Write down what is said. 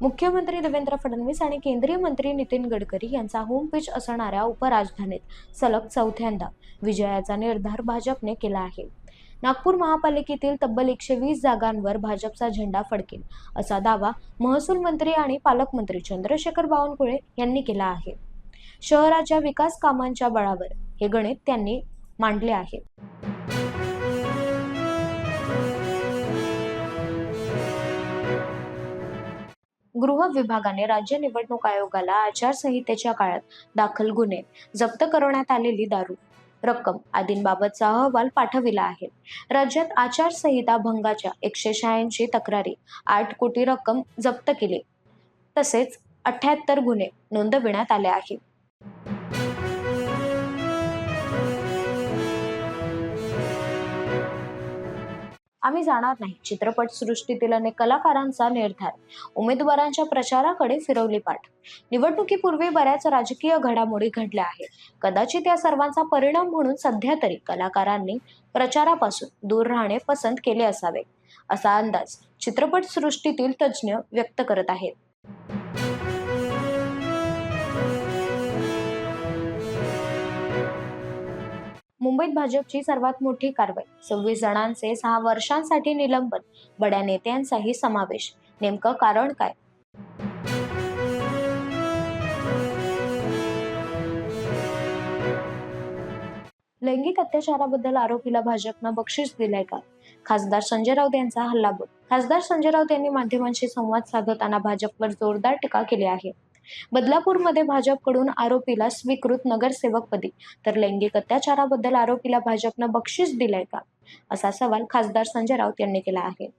मुख्यमंत्री देवेंद्र फडणवीस आणि केंद्रीय मंत्री नितीन गडकरी यांचा होम पिच असणाऱ्या उपराजधानीत सलग चौथ्यांदा विजयाचा निर्धार भाजपने केला आहे. नागपूर महापालिकेतील तब्बल 120 जागांवर भाजपचा झेंडा फडकेल असा दावा महसूल मंत्री आणि पालकमंत्री चंद्रशेखर बावनकुळे यांनी केला आहे. शहराच्या विकास कामांच्या बळावर हे गणित त्यांनी मांडले आहे. गृह विभागाने राज्य निवडणूक आयोगाला आचारसंहितेच्या काळात दाखल गुन्हे, जप्त करण्यात आलेली दारू रक्कम आदींबाबतचा अहवाल पाठविला आहे. राज्यात आचारसंहिता भंगाच्या 186 तक्रारी, 8 कोटी रक्कम जप्त केली, तसेच 78 गुन्हे नोंदविण्यात आले आहेत. आम्ही जाणार नाही. चित्रपटसृष्टीतील अनेक कलाकारांचा निर्धार, उमेदवारांच्या प्रचाराकडे फिरवली पाठ. निवडणुकीपूर्वी बऱ्याच राजकीय घडामोडी घडल्या आहेत. कदाचित या सर्वांचा परिणाम म्हणून सध्या तरी कलाकारांनी प्रचारापासून दूर राहणे पसंत केले असावे, असा अंदाज चित्रपटसृष्टीतील तज्ज्ञ व्यक्त करत आहेत. मुंबईत भाजपची सर्वात मोठी कारवाई, 26 जणांचे 6 वर्षांसाठी निलंबन, बड्या नेत्यांचाही समावेश. नेमकं कारण काय? लैंगिक अत्याचाराबद्दल आरोपीला भाजपनं बक्षीस दिलंय का? खासदार संजय राऊत यांचा हल्लाबोल. खासदार संजय राऊत यांनी माध्यमांशी संवाद साधताना भाजपवर जोरदार टीका केली आहे. बदलापूरमध्ये भाजपकडून आरोपीला स्वीकृत नगरसेवकपदी, तर लैंगिक अत्याचाराबद्दल आरोपीला भाजपनं बक्षीस दिलंय का, असा सवाल खासदार संजय राऊत यांनी केला आहे.